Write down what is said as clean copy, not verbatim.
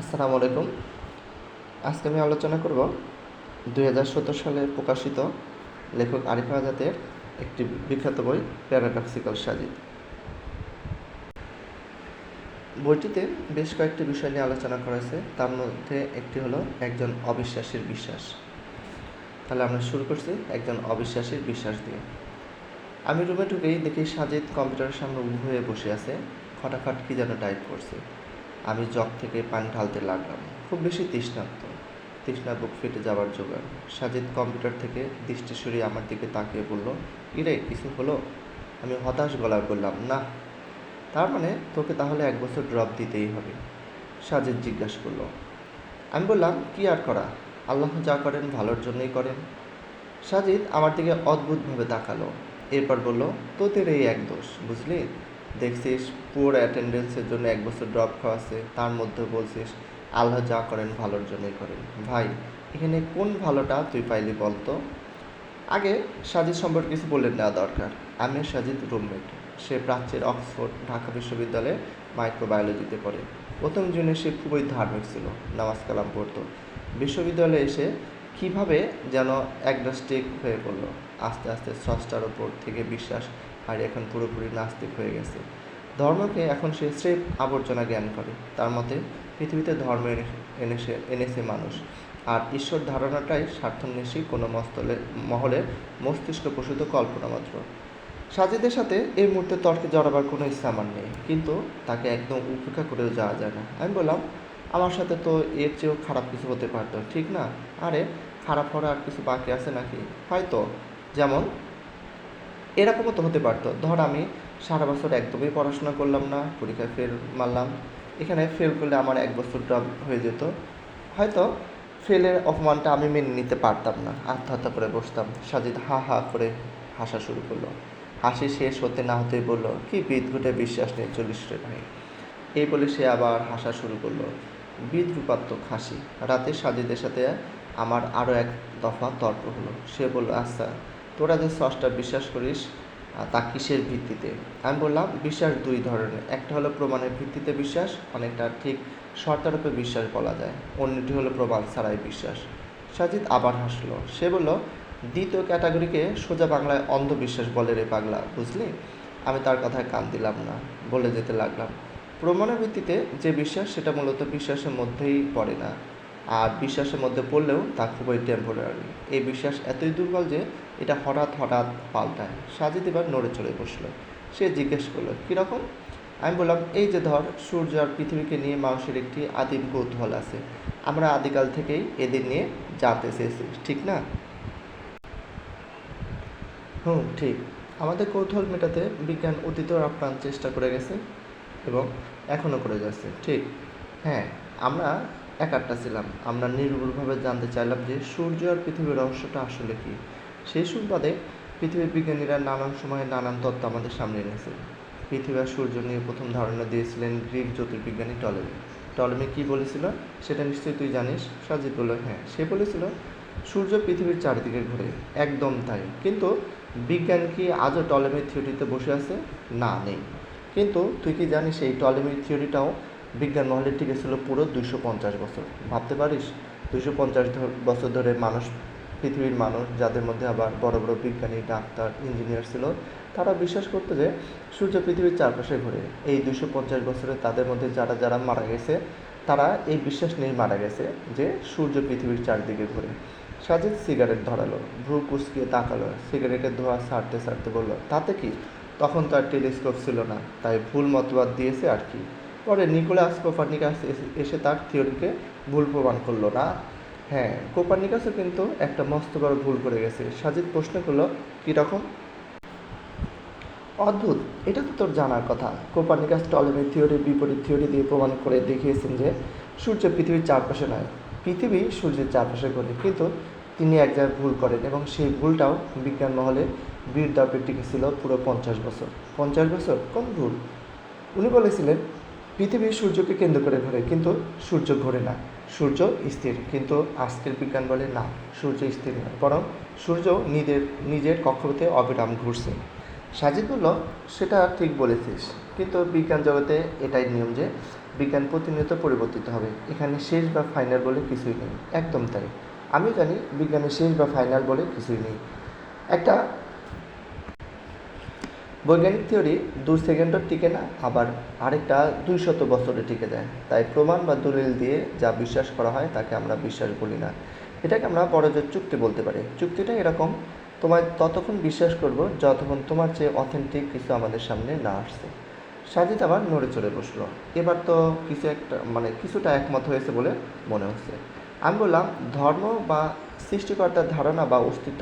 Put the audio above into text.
আসসালামু আলাইকুম। আজকে আমি আলোচনা করব 2017 সালে প্রকাশিত লেখক আরিফ আজাদের একটি বিখ্যাত বই প্যারাডক্সিক্যাল সাজিদ। বইটিতে বেশ কয়েকটি বিষয় নিয়ে আলোচনা করা হয়েছে, তার মধ্যে একটি হলো একজন অবিশ্বাসীর বিশ্বাস। তাহলে আমরা শুরু করছি একজন অবিশ্বাসীর বিশ্বাস দিয়ে। আমি রুমে ঢুকেই দেখি সাজিদ কম্পিউটারের সামনে উবু হয়ে বসে আছে, খটাখট কি যেন টাইপ করছে। আমি জগ থেকে পানি ঢালতে লাগলাম। খুব বেশি তৃষ্ণা বুক ফেটে যাওয়ার জোগাড়। সাজিদ কম্পিউটার থেকে দৃষ্টি সরিয়ে আমার দিকে তাকিয়ে বলল, ইরে কিছু হলো? আমি হতাশ গলায় বললাম, না। তার মানে তোকে তাহলে 1 বছর ড্রপ দিতেই হবে? সাজিদ জিজ্ঞাসা করলো। আমি বললাম, কি আর করা, আল্লাহ যা করেন ভালোর জন্যই করেন। সাজিদ আমার দিকে অদ্ভুতভাবে তাকালো, এরপর বলল, তোদের এই এক দোষ, বুঝলি? দেখছিস পুয়ার অ্যাটেন্ডেন্সের জন্য 1 বছর ড্রপ খাওয়াচ্ছে, তার মধ্যে বলছিস আল্লাহ যা করেন ভালোর জন্যই করেন। ভাই, এখানে কোন ভালোটা তুই পাইলি বলতো? আগে সাজিদ সম্পর্কে কিছু বলে নেওয়া দরকার। আমি সাজিদ রুমমেট। সে প্রাচ্যের অক্সফোর্ড ঢাকা বিশ্ববিদ্যালয়ে মাইক্রোবায়োলজিতে পড়ে। প্রথম দিনে সে খুবই ধার্মিক ছিল, নামাজ কালাম পড়তো। বিশ্ববিদ্যালয়ে এসে কীভাবে যেন অ্যাগনস্টিক হয়ে পড়ল। আস্তে আস্তে স্রষ্টার ওপর থেকে বিশ্বাস আর এখন পুরোপুরি নাস্তিক হয়ে গেছে। ধর্মকে এখন সে স্রেফ আবর্জনা জ্ঞান করে। তার মতে পৃথিবীতে ধর্ম এনেছে মানুষ, আর ঈশ্বর ধারণাটাই স্বার্থন্বেষী কোনো মহলের মস্তিষ্ক প্রসূত কল্পনা মাত্র। সাজিদের সাথে এই মুহূর্তে তর্কে জড়াবার কোনো ইচ্ছা আমার নেই, কিন্তু তাকে একদম উপেক্ষা করেও যাওয়া যায় না। আমি বললাম, আমার সাথে তো এর চেয়েও খারাপ কিছু হতে পারতো, ঠিক না? আরে খারাপ হওয়ার আর কিছু বাকি আছে নাকি? হয়তো, যেমন এরকমও তো হতে পারতো। ধর আমি সারা বছর একদমই পড়াশোনা করলাম না, পরীক্ষায় ফেল মারলাম। এখানে ফেল করলে আমার 1 বছর ড্রপ হয়ে যেত। হয়তো ফেলের অপমানটা আমি মেনে নিতে পারতাম না, আত্মহত্যা করে বসতাম। সাজিদ হা হা করে হাসা শুরু করলো। হাসি শেষ হতে না হতেই বলল, কি বিদঘুটে বিশ্বাস নিয়ে চলিস রে ভাই। এই বলে সে আবার হাসা শুরু করলো, বিদ্রুপাত্মক হাসি। রাতে সাজিদের সাথে আমার আরও এক দফা তর্ক হলো। সে বলল, আচ্ছা তোরা যে স্রষ্টা বিশ্বাস করিস তা কিসের ভিত্তিতে? আমি বললাম, বিশ্বাস 2 ধরনের। একটা হলো প্রমাণের ভিত্তিতে বিশ্বাস, অনেকটা ঠিক শর্তারূপে বিশ্বাস বলা যায়। অন্যটি হলো প্রমাণ ছাড়াই বিশ্বাস। সাজিদ আবার হাসলো। সে বলল, দ্বিতীয় ক্যাটাগরিকে সোজা বাংলায় অন্ধবিশ্বাস বলে রে পাগলা, বুঝলি? আমি তার কথায় কান দিলাম না, বলে যেতে লাগলাম, প্রমাণের ভিত্তিতে যে বিশ্বাস সেটা মূলত বিশ্বাসের মধ্যেই পড়ে না, আর বিশ্বাসের মধ্যে পড়লেও তা খুবই টেম্পোরারি। এই বিশ্বাস এতই দুর্বল যে এটা হঠাৎ হঠাৎ পাল্টায়। সাজিদ এবার নড়ে চড়ে বসলো। সে জিজ্ঞেস করলো, কীরকম? আমি বললাম, এই যে ধর, সূর্য আর পৃথিবীকে নিয়ে মানুষের একটি আদিম কৌতূহল আছে। আমরা আদিকাল থেকেই এদের নিয়ে জানতে চেয়েছি, ঠিক না? ঠিক। আমাদের কৌতূহল মেটাতে বিজ্ঞান অতীতেও আপ্রাণ চেষ্টা করে গেছে এবং এখনও করে যাচ্ছে, ঠিক। হ্যাঁ, আমরা একাট্টা ছিলাম। আমরা নির্ভুলভাবে জানতে চাইলাম যে সূর্য আর পৃথিবীর রহস্যটা আসলে কী। সেই সুবাদে পৃথিবীর বিজ্ঞানীরা নানান সময়ে নানান তত্ত্ব আমাদের সামনে এনেছে। পৃথিবী আর সূর্য নিয়ে প্রথম ধারণা দিয়েছিলেন গ্রিক জ্যোতির্বিজ্ঞানী টলেমি। টলেমি কী বলেছিল সেটা নিশ্চয়ই তুই জানিস। সাজিদ বলল, হ্যাঁ। সে বলেছিল সূর্য পৃথিবীর চারিদিকে ঘোরে। একদম তাই। কিন্তু বিজ্ঞান কি আজও টলেমির থিওরিতে বসে আছে? না, নেই। কিন্তু তুই কি জানিস এই টলেমির থিওরিটাও বিজ্ঞান মহলে টিকেছিল পুরো 250 বছর। ভাবতে পারিস, 250 বছর ধরে পৃথিবীর মানুষ, যাদের মধ্যে আবার বড় বড় বিজ্ঞানী, ডাক্তার, ইঞ্জিনিয়ার ছিল, তারা বিশ্বাস করতো যে সূর্য পৃথিবীর চারপাশে ঘোরে। এই 250 বছরে তাদের মধ্যে যারা যারা মারা গেছে, তারা এই বিশ্বাস নিয়েই মারা গেছে যে সূর্য পৃথিবীর চারদিকে ঘোরে। সাজিদ সিগারেট ধরালো, ভ্রু কুচকিয়ে তাকালো, সিগারেটের ধোঁয়া ছাড়তে ছাড়তে বলল, তাতে কি? তখন তার টেলিস্কোপ ছিল না, তাই ভুল মতবাদ দিয়েছে আর কি। পরে নিকোলাস কোপারনিকাস এসে তার থিওরিকে ভুল প্রমাণ করলো না? হ্যাঁ, কোপারনিকাসও কিন্তু একটা মস্ত বড় ভুল করে গেছে। সাজিদ প্রশ্ন করলো, কীরকম? অদ্ভুত, এটা তো তোর জানার কথা। কোপারনিকাস টলেমির থিওরির বিপরীত থিওরি দিয়ে প্রমাণ করে দেখিয়েছেন যে সূর্য পৃথিবীর চারপাশে নয়, পৃথিবী সূর্যের চারপাশে ঘোরে। কিন্তু তিনি এক জায়গায় ভুল করেন এবং সেই ভুলটাও বিজ্ঞান মহলে বিরদাপে টিকেছিল পুরো 50 বছর। 50 বছর? কোন ভুল? উনি বলেছিলেন পৃথিবী সূর্যকে কেন্দ্র করে ঘোরে, কিন্তু সূর্য ঘোরে না। সূর্য স্থির। কিন্তু আজকের বিজ্ঞান বলে না, সূর্য স্থির নয়, বরং সূর্য নিজের কক্ষপথে অবিরাম ঘুরছে। সাজিদ বলল, সেটা ঠিক বলেছিস, কিন্তু বিজ্ঞান জগতে এটাই নিয়ম যে বিজ্ঞান প্রতিনিয়ত পরিবর্তিত হবে, এখানে শেষ বা ফাইনাল বলে কিছুই নেই। একদম তাই, আমি জানি বিজ্ঞানের শেষ বা ফাইনাল বলে কিছুই নেই। একটা বৈজ্ঞানিক থিওরি 2 সেকেন্ডও টিকে না, আবার আরেকটা 200 বছরে টিকে যায়। তাই প্রমাণ বা দলিল দিয়ে যা বিশ্বাস করা হয় তাকে আমরা বিশ্বাস বলি না। এটাকে আমরা বড়জোর চুক্তি বলতে পারি। চুক্তিটা এরকম, তোমায় ততক্ষণ বিশ্বাস করব যতক্ষণ তোমার চেয়ে অথেন্টিক কিছু আমাদের সামনে না আসছে। সাজিদ আবার নড়ে চড়ে বসলো। এবার তো কিছুটা একমত হয়েছে বলে মনে হচ্ছে। আমি বললাম, ধর্ম বা সৃষ্টিকর্তার ধারণা বা অস্তিত্ব